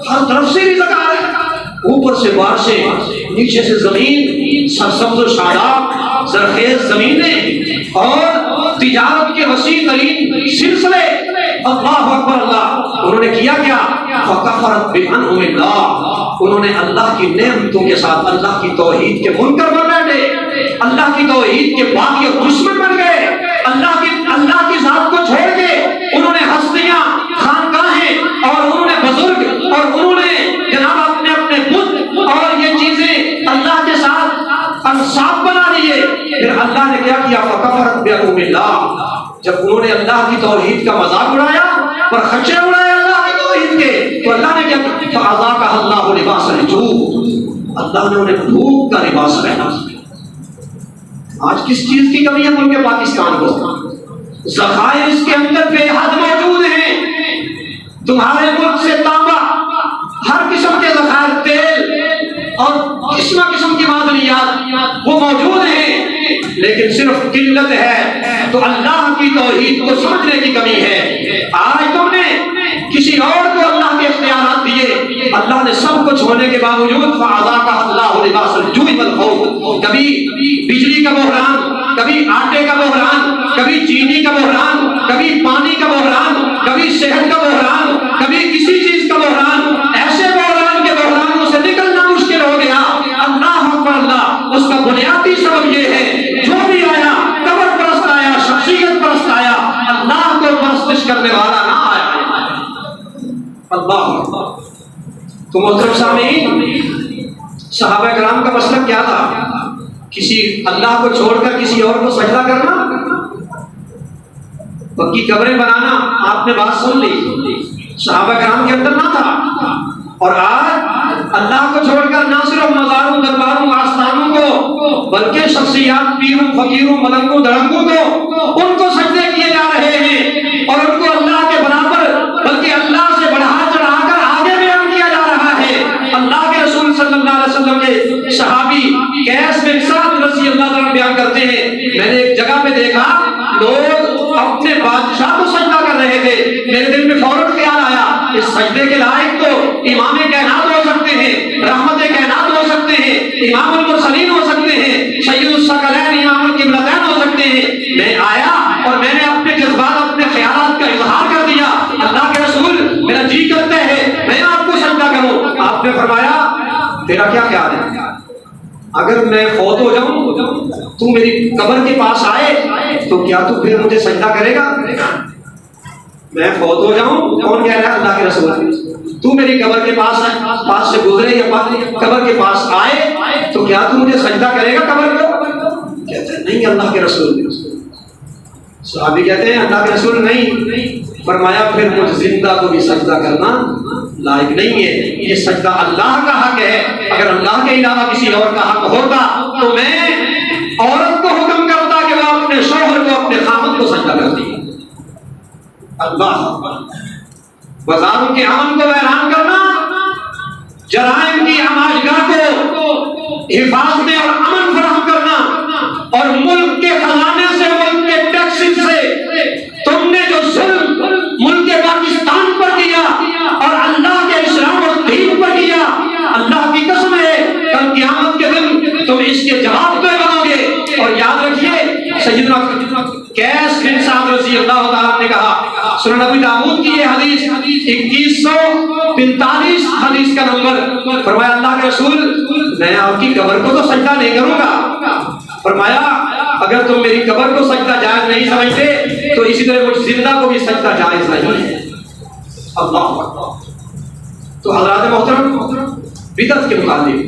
ہر طرف سے رزق آ رہا ہے، اوپر سے بارشیں، نیچے سے زمین، سرسبز و شاداب زرخیز زمینیں، اور تجارت کے وسیع ترین سلسلے۔ اللہ اکبر اللہ۔ انہوں نے کیا کیا؟ فکفرت بانعم اللہ، انہوں نے اللہ کی نعمتوں کے ساتھ اللہ کی توحید کے منکر بن بیٹھے، اللہ کی توحید کے باغی دشمن بن گئے، اللہ کی ذات کو چھوڑ کے انہوں نے ہستیاں، خانقاہیں، اور انہوں نے بزرگ، اور انہوں نے جناب اپنے بت اور یہ چیزیں اللہ کے ساتھ انصاب بنا دیے۔ پھر اللہ نے کیا کیا؟ فکفرت بانعم اللہ، جب انہوں نے اللہ کی توحید کا مذاق اڑایا اور خدشے اڑائے اللہ کی توحید کے، تو اللہ نے کیا کیا؟ فَأَذَاقَهَا اللَّهُ لِبَاسَ الْجُوعِ، اللہ نے انہیں بھوک کا لباس پہنا دیا۔ آج کس چیز کی کمی ہے ملک پاکستان کو؟ ذخائر اس کے اندر بے حد موجود ہیں، تمہارے ملک سے تانبا، ہر قسم کے ذخائر، تیل اور قسم قسم کی معدنیات وہ موجود ہیں، لیکن صرف قلت ہے تو اللہ کی توحید کو سمجھنے کی کمی ہے۔ آج تم نے کسی اور کو اللہ کے اختیارات دیے، اللہ نے سب کچھ ہونے کے باوجود فَأَذَاقَهَا اللَّهُ لِبَاسَ الْجُوعِ وَالْخَوْفِ، کبھی بجلی کا بحران، کبھی آٹے کا بحران، کبھی چینی کا بحران، کبھی پانی کا بحران، کبھی صحت کا بحران، کبھی کسی چیز کا بحران، ایسے بحران کے بحرانوں سے نکلنا مشکل ہو گیا۔ اللہ اکبر اللہ، اس کا بنیادی سبب یہ ہے جو بھی آیا قبر پرست آیا، شخصیت پرست آیا، اللہ کو پرستش کرنے والا نہ آیا۔ اللہ اکبر۔ تو محترم سامعین، صحابہ کرام کا مسلک کیا تھا؟ کسی اللہ کو چھوڑ کر کسی اور کو سجدہ کرنا، پکی قبریں بنانا۔ آپ نے بات سن لی، صحابہ کرام کے اندر نہ تھا۔ اور آج اللہ کو چھوڑ کر نہ صرف مزاروں، درباروں، آستانوں کو، بلکہ شخصیات، پیروں، فقیروں، ملنگوں، دڑنگوں کو، ان کو سجدے کیے جا رہے ہیں، اور ان کو اللہ کے برابر بلکہ اللہ سے بڑھا چڑھا کر آگے بیان کیا جا رہا ہے۔ اللہ کے رسول صلی اللہ علیہ وسلم کے صحابی قیس بن سعد رضی اللہ عنہ بیان کرتے ہیں، میں نے ایک جگہ پہ دیکھا لوگ اپنے بادشاہ کو سجدہ کر رہے تھے، میرے دل میں فوراً خیال آیا اس سجدے کے لائق تو امام کائنات ہو سکتے ہیں، رحمت کائنات ہو سکتے ہیں، امام المرسلین ہو سکتے ہیں، سید الثقلین امام القبلتین ہو سکتے ہیں۔ میں آیا اور میں نے اپنے جذبات، اپنے خیالات کا اظہار کر دیا، اللہ کے رسول میرا جی کرتا ہے میں آپ کو سجدہ کروں۔ آپ نے فرمایا تیرا کیا خیال ہے؟ اگر میں فوت ہو جاؤں، تو میری قبر کے پاس آئے تو کیا تو پھر مجھے سجدہ کرے گا؟ میں فوت ہو جاؤں، کون کہہ رہا ہے؟ اللہ کے رسول۔ تو میری قبر کے پاس سے گزرے یا قبر کے پاس آئے تو کیا تو مجھے سجدہ کرے گا قبر کو؟ کہتے ہیں نہیں اللہ کے رسول۔ صحابی کہتے ہیں اللہ کے رسول نہیں۔ فرمایا پھر مجھ زندہ کو بھی سجدہ کرنا لائق نہیں ہے، یہ سجدہ اللہ کا حق ہے۔ اگر اللہ کے علاوہ کسی اور کا حق ہوتا تو میں عورت کو حکم کرتا کہ وہ اپنے شوہر کو، اپنے خامد کو سجدہ کرتی۔ اللہ بازاروں کے امن کو ویران کرنا، جرائم کی آماجگاہ کو حفاظت اور امن فراہم کرنا، اور ملک کے خزانے سے، ملک کے ٹیکس سے تم نے جو ظلم ملک پاکستان پر کیا اور اللہ کے اسلام اور دین پر کیا، اللہ کی قسم ہے کل قیامت کے دن تم اس کے جواب دے بنو گے۔ اور یاد رکھیے سیدنا قیس بن سعد رضی اللہ تعالیٰ نے کہا، سنن ابی داؤد کی یہ حدیث 2145 حدیث کا نمبر، فرمایا اللہ کے رسول میں آپ کی قبر کو تو سجدہ نہیں کروں گا۔ فرمایا اگر تم میری قبر کو سجدہ جائز نہیں سمجھتے تو اسی طرح مجھ زندہ کو بھی سجدہ جائز نہیں ہے۔ اللہ اکبر۔ تو حضرات محترم، بدعت کے متعلق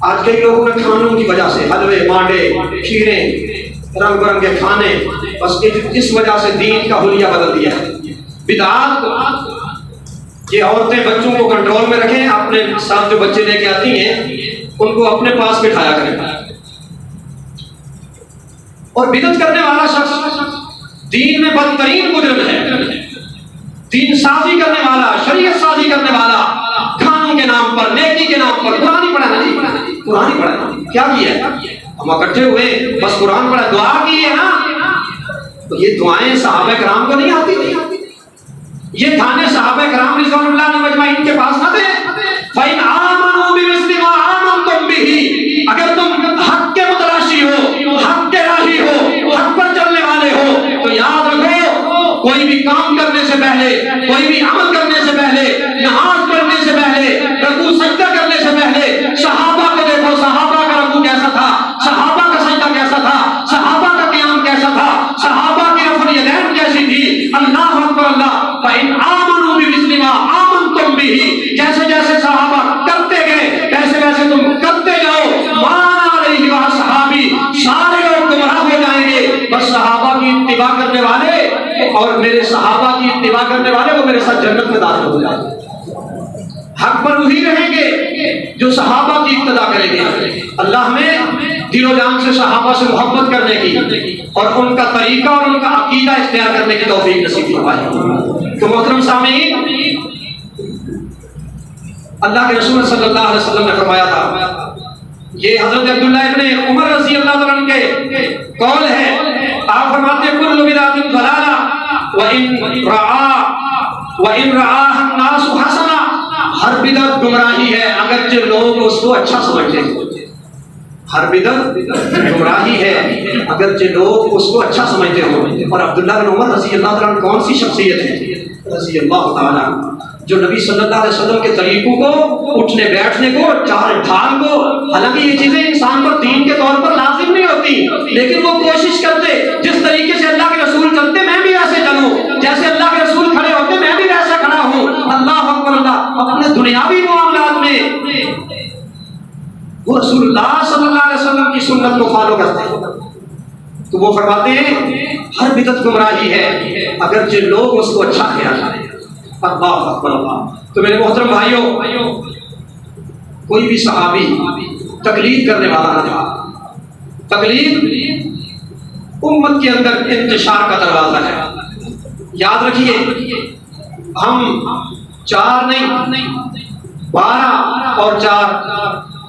آج کئی لوگوں نے کھانوں کی وجہ سے، حلوے، مانڈے، کھیرے، رنگ برنگ کے کھانے، بس اس وجہ سے دین کا حلیہ بدل دیا ہے۔ بدعات، یہ عورتیں بچوں کو کنٹرول میں رکھیں، اپنے ساتھ جو بچے لے کے آتی ہیں ان کو اپنے پاس بٹھایا کریں۔ اور بدعت کرنے والا شخص دین میں بدترین مجرم ہے۔ دین سازی کرنے والا، شریعت سازی کرنے والا، کھانوں کے نام پر، نیکی کے نام پر، قرآن ہی پڑھا نا، قرآن ہی پڑھا، کیا کیا ہے؟ ہم اکٹھے ہوئے بس قرآن پڑھا، دعا کی ہے نا، تو یہ دعائیں صحابہ کرام کو نہیں آتی تھی؟ یہ تھانے صحابہ کرام رضوان اللہ علیہم اجمعین کے پاس نہ تھے؟ فَإِنْ آمَنُوا بِمِثْلِ مَا آمَنْتُمْ بِهِ، اگر تم حق کے متلاشی ہو، حق کے راہی ہو، حق پر چلنے والے ہو تو یاد رکھو کوئی بھی کام کرنے سے پہلے، کوئی بھی عمل کرنے سے پہلے، نماز پڑھنے سے پہلے، رکوع سجدہ کرنے سے پہلے صحابہ کو دیکھو، صحابہ کا رکوع کیسا تھا، صحابہ کا سجدہ کیسا تھا، صحابہ کا قیام کیسا تھا، صحابہ کی رفع الیدین کیسی تھی۔ اللہ اکبر اللہ۔ فَإِنْ آمَنُوا بِمِثْلِ مَا آمَنْتُمْ بِهِ، جیسے جیسے صحابہ کرتے گئے ویسے ویسے تم کرتے جاؤ۔ مَا عَلَيْهِ وَأَصْحَابِهِ، سارے لوگ گمراہ ہو جائیں گے، بس صحابہ کی اتباع کرنے والے اور میرے صحابہ کی اتباع کرنے والے وہ میرے ساتھ جنت میں داخل ہو جائیں گے۔ حق پر وہی رہیں گے جو صحابہ کی اقتداء کریں گے۔ اللہ ہمیں دل و جان سے صحابہ سے محبت کرنے کی اور ان کا طریقہ اور ان کا عقیدہ اختیار کرنے کی توفیق نصیب فرمائے۔ تو محترم سامعین، اللہ کے رسول صلی اللہ علیہ وسلم نے فرمایا تھا، یہ حضرت عبداللہ ابن عمر رضی اللہ عنہ کے قول ہے، آپ فرماتے ہیں کل بدعۃ ضلالہ وَإِنْ رَآهَا النَّاسُ حَسَنَةً، ہر بدعت گمراہی ہے اگرچہ لوگ اس کو اچھا سمجھتے ہیں۔ ہر بدعت گمراہی ہے اگرچہ لوگ اس کو اچھا سمجھتے ہوں۔ اور عبداللہ بن عمر رضی اللہ تعالیٰ عنہ کون سی شخصیت ہے رضی اللہ تعالیٰ عنہ، جو نبی صلی اللہ علیہ وسلم کے طریقوں کو، اٹھنے بیٹھنے کو، چال ڈھال کو، حالانکہ یہ چیزیں انسان پر دین کے طور پر لازم نہیں ہوتی، لیکن وہ کوشش کرتے جس طریقے سے اللہ کے رسول چلتے میں بھی ایسے چلوں، جیسے اللہ کے رسول کھڑے ہوتے میں بھی ویسا کھڑا ہوں۔ اللہ اکبر اللہ، اپنے دنیاوی معاملات میں وہ رسول اللہ صلی اللہ علیہ وسلم کی سنت کو فالو کرتے ہیں۔ تو وہ فرماتے ہیں ہر بدعت گمراہی ہے اگرچہ لوگ اس کو اچھا خیال کریں۔ اللہ اکبر اللہ۔ تو میرے محترم بھائیوں، کوئی بھی صحابی تقلید کرنے والا نہ تھا۔ تقلید امت کے اندر انتشار کا دروازہ ہے۔ یاد رکھیے، ہم 4 نہیں 12 اور 4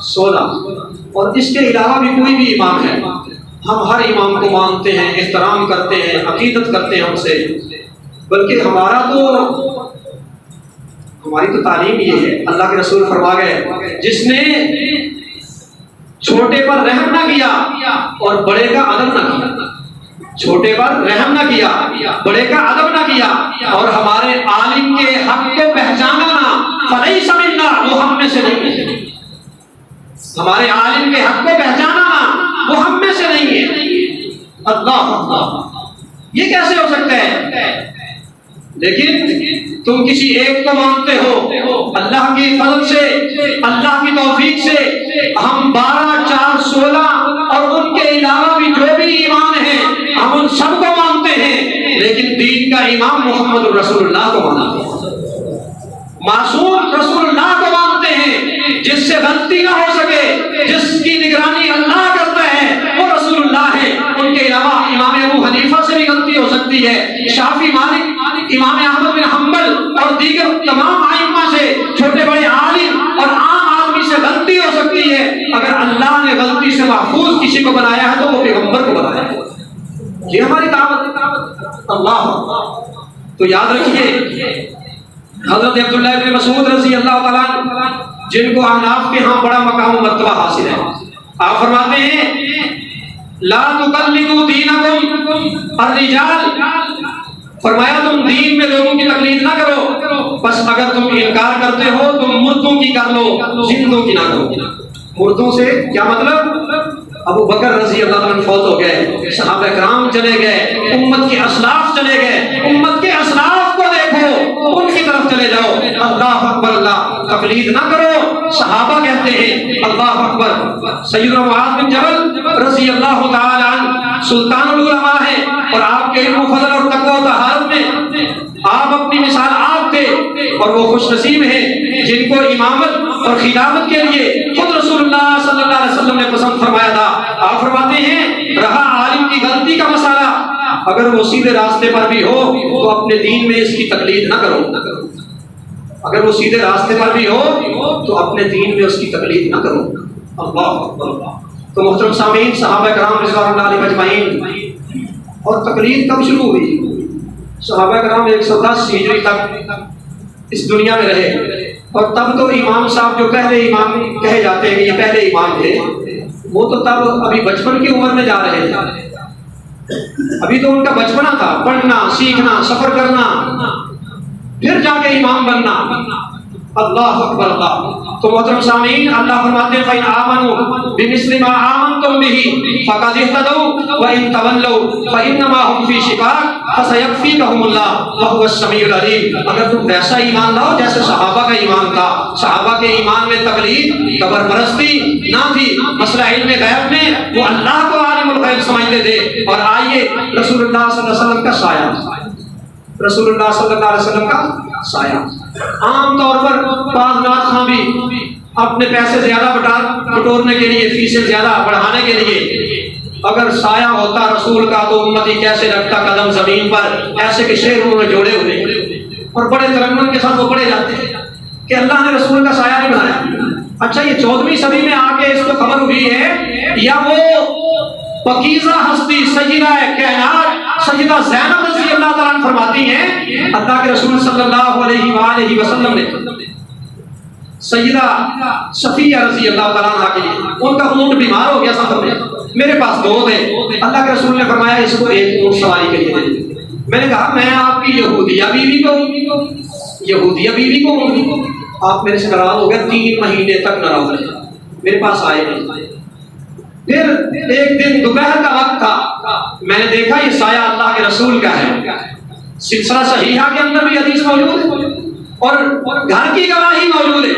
16 اور اس کے علاوہ بھی کوئی بھی امام ہے، ہم ہر امام کو مانتے ہیں، احترام کرتے ہیں، عقیدت کرتے ہیں ان سے، بلکہ ہماری تو تعلیم یہ ہے، اللہ کے رسول فرما گئے جس نے چھوٹے پر رحم نہ کیا اور بڑے کا ادب نہ کیا، چھوٹے پر رحم نہ کیا، بڑے کا ادب نہ کیا، اور ہمارے عالم کے حق کو پہچانا نہ، فلیس منا، وہ ہم میں سے نہیں ہے۔ ہمارے عالم کے حق کو پہچانا نہ، وہ ہم میں سے نہیں ہے۔ اللہ اللہ، یہ کیسے ہو سکتا ہے؟ لیکن تم کسی ایک کو مانتے ہو، اللہ کی فضل سے، اللہ کی توفیق سے ہم 12 4 16 اور ان کے علاوہ بھی جو بھی ایمان ہیں ہم ان سب کو مانتے ہیں، لیکن دین کا امام محمد رسول اللہ کو مانتے ہیں، معصوم رسول اللہ کو مانتے ہیں، جس سے غلطی نہ ہو سکے، جس کی نگرانی اللہ کرتا ہے وہ رسول اللہ ہے۔ ان کے علاوہ امام ابو حنیفہ سے بھی غلطی ہو سکتی ہے، شافعی، مالک، امام احمد بن حنبل اور دیگر تمام ائمہ سے، چھوٹے بڑے عالم اور عام آدمی سے غلطی ہو سکتی ہے۔ اگر اللہ نے غلطی سے محفوظ کسی کو بنایا ہے تو وہ پیغمبر کو بنایا ہے۔ یہ ہماری دعوت اللہ۔ تو یاد رکھیے، حضرت عبداللہ بن مسعود رضی اللہ تعالیٰ عنہ، جن کو احناف کے ہاں بڑا مقام و مرتبہ حاصل ہے، آپ فرماتے ہیں لا تقلدوا دینکم الرجال، فرمایا تم دین میں لوگوں کی تقلید نہ کرو، بس اگر تم انکار کرتے ہو تم مردوں کی کر لو، زندوں کی نہ کرو۔ مردوں سے کیا مطلب؟ ابو بکر رضی اللہ عنہ فوت ہو گئے، صحابہ کرام چلے گئے، امت کے اسلاف چلے گئے، امت کے اسلاف کو دیکھو، ان کی طرف چلے جاؤ۔ اللہ اکبر اللہ، تقلید نہ کرو۔ صحابہ کہتے ہیں اللہ اکبر، سیدنا معاذ بن جبل رضی اللہ تعالی عنہ سلطان العلماء ہیں، اور آپ کے علم و فضل اور تقوی و طہارت میں آپ اپنی مثال آپ تھے، اور وہ خوش نصیب ہیں جن کو امامت اور خلافت کے لیے خود رسول اللہ صلی اللہ علیہ وسلم نے پسند فرمایا تھا۔ آپ فرماتے ہیں رہا عالم کی غلطی کا مسئلہ، اگر وہ سیدھے راستے پر بھی ہو تو اپنے دین میں اس کی تقلید نہ کرو، اگر وہ سیدھے راستے پر بھی ہو تو اپنے دین میں اس کی تقلید نہ کرو۔ اللہ اکبر۔ تو محترم سامعین، صحابہ کرام رضوان اللہ علیہم اجمعین، اور تقلید کب شروع ہوئی؟ صحابہ کرام 110 ہجری تک اس دنیا میں رہے، اور تب تو امام صاحب جو پہلے امام کہے جاتے ہیں یہ پہلے امام تھے، وہ تو تب ابھی بچپن کی عمر میں جا رہے تھے، ابھی تو ان کا بچپنا تھا، پڑھنا، سیکھنا، سفر کرنا، پھر جا کے امام بننا۔ اللہ اکبر اللہ۔ تو محترم سامعین، اللہ فرماتے ہیں فَإِنْ آمَنُوا بِمِثْلِ مَا آمَنْتُمْ بِهِ فَقَدِ اهْتَدَوْا وَإِنْ تَوَلَّوْا فَإِنَّمَا هُمْ فِي شِقَاقٍ فَسَيَكْفِيكَهُمُ اللَّهُ وَهُوَ السَّمِيعُ الْعَلِيمُ۔ اگر تم ویسا ایمان لاؤ جیسے صحابہ کا ایمان تھا، صحابہ کے ایمان میں تقلید، قبر پرستی نہ تھی، مسئلہ علم غیب میں وہ اللہ کو عالم الغیب سمجھتے تھے۔ اور آئیے رسول اللہ صلی اللہ علیہ وسلم کا سایہ، رسول اللہ صلی اللہ علیہ وسلم کا سایہ۔ عام طور پر بعض نعت خواں بھی اپنے پیسے زیادہ بٹورنے کے لیے، فیسیں زیادہ بڑھانے کے لیے، اگر سایہ ہوتا رسول کا تو امتی کیسے رکھتا قدم زمین پر، ایسے کہ شعر انہوں نے جوڑے ہوئے اور بڑے ترنم کے ساتھ وہ پڑھے جاتے ہیں کہ اللہ نے رسول کا سایہ نہیں بنایا۔ اچھا، یہ 14ویں صدی میں آ کے اس کو خبر ہوئی ہے، یا وہ پاکیزہ ہستی سیدہ کائنات سیدہ زینب رضی اللہ تعالیٰ عنہ فرماتی ہیں اللہ کے رسول صلی اللہ علیہ وآلہ وسلم نے سیدہ صفیہ رضی اللہ تعالیٰ عنہ کے لیے، ان کا اونٹ بیمار ہو گیا سفر میں، میرے پاس 2 تھے، اللہ کے رسول نے فرمایا اس کو 1 اونٹ سواری کے لیے دے دیں۔ میں نے کہا میں آپ کی یہودیہ بیوی کو آپ میرے سے ناراض ہو گیا، 3 مہینے تک ناراض رہے، میرے پاس آئے نہیں۔ پھر ایک دن دوپہر کا وقت تھا، میں نے دیکھا یہ سایہ اللہ کے رسول کا ہے، سلسلہ صحیحہ کے اندر بھی حدیث موجود ہے اور گھر کی گواہی موجود ہے۔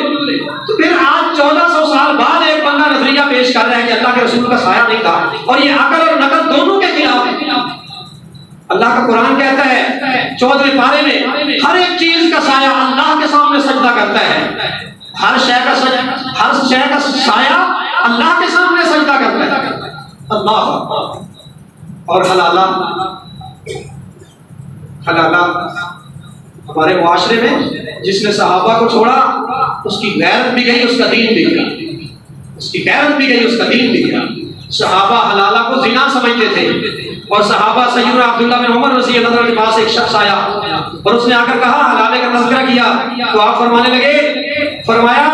تو پھر آج 1400 سال بعد ایک بندہ نظریہ پیش کر رہا ہے کہ اللہ کے رسول کا سایہ نہیں تھا، اور یہ عقل اور نقل دونوں کے خلاف ہے۔ اللہ کا قرآن کہتا ہے 14ویں پارے میں ہر ایک چیز کا سایہ اللہ کے سامنے سجدہ کرتا ہے، ہر شے کا سایہ اللہ کے سامنے سجدہ کرتا ہے۔ اللہ اور حلالہ ہمارے معاشرے میں جس نے صحابہ کو چھوڑا اس کی غیرت بھی گئی، اس کا دین بھی گیا، اس کی غیرت بھی گئی، اس کا دین بھی گیا۔ صحابہ حلالہ کو زنا سمجھتے تھے، اور صحابہ سیدنا عبداللہ بن عمر رضی اللہ عنہ کے پاس ایک شخص آیا اور اس نے آ کر کہا، حلالے کا تذکرہ کیا، تو آپ فرمانے لگے، فرمایا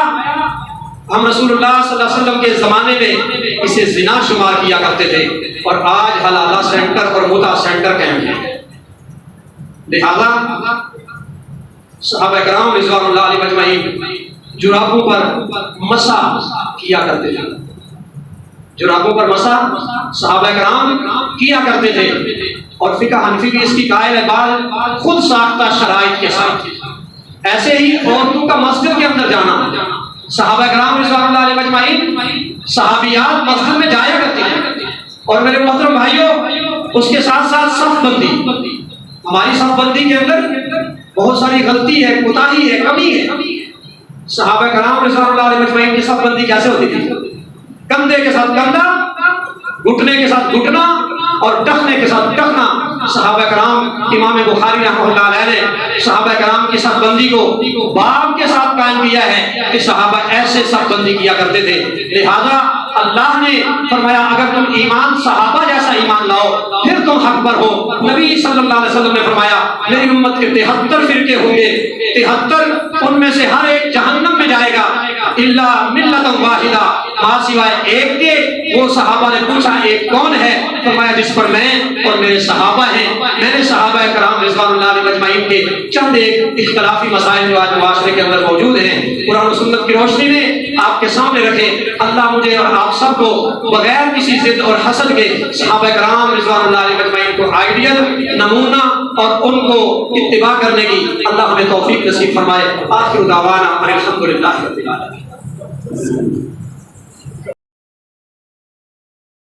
ہم رسول اللہ صلی اللہ علیہ وسلم کے زمانے میں اسے زنا شمار کیا کرتے تھے، اور آج حلالہ سینٹر اور متع سینٹر قائم ہے۔ لہذا صحابہ کرام رضوان اللہ علیہ مجمعین جرابوں پر مسح کیا کرتے تھے، جرابوں پر مسح صحابہ کرام کیا کرتے تھے، اور فقہ حنفی بھی اس کی قائل ہے، بعض خود ساختہ شرائط کے ساتھ۔ ایسے ہی عورتوں کا مسجد کے اندر جانا، صحابہ کرام رضوان اللہ علیہ مجمعین صحابیات مسجد میں جایا کرتے ہیں، اور میرے محترم بھائیوں اس کے ساتھ ساتھ صف بندی، ہماری صف بندی کے اندر بہت ساری غلطی ہے، کوتاہی ہے، کمی ہے۔ صحابہ کرام رضوان اللہ علیہ مجمعین کی صف بندی کیسے ہوتی تھی؟ کندھے کے ساتھ کندھا، گھٹنے کے ساتھ گھٹنا، اور ٹخنے کے ساتھ ٹخنا۔ صحابہ کرام، امام بخاری رحمہ اللہ علیہ نے صحابہ کرام کی صف بندی کو باب کے ساتھ قائم کیا ہے کہ صحابہ ایسے صف بندی کیا کرتے تھے۔ لہذا اللہ نے فرمایا اگر تم ایمان صحابہ جیسا ایمان لاؤ پھر تم حق پر ہو۔ نبی صلی اللہ علیہ وسلم نے فرمایا میری امت کے 73 فرقے ہوں گے، 73 ان میں سے ہر ایک جہنم میں جائے گا الا ملت واحدہ، ماں سوائے ایک کے۔ وہ صحابہ نے پوچھا ایک کون ہے؟ فرمایا جس پر میں اور میرے صحابہ ہیں۔ میں نے صحابہ کرام رضوان اللہ علیہ مجمعین کے چند ایک اختلافی مسائل جو آج معاشرے کے اندر موجود ہیں قرآن و سنت کی روشنی میں آپ کے سامنے رکھے۔ اللہ مجھے اور آپ سب کو بغیر کسی ضد اور حسد کے صحابہ کرام رضوان اللہ علیہ مجمعین کو آئیڈیل، نمونہ اور ان کو اتباع کرنے کی اللہ ہمیں توفیق نصیب فرمائے۔ آخر دعوانا الحمدللہ رب العالمین۔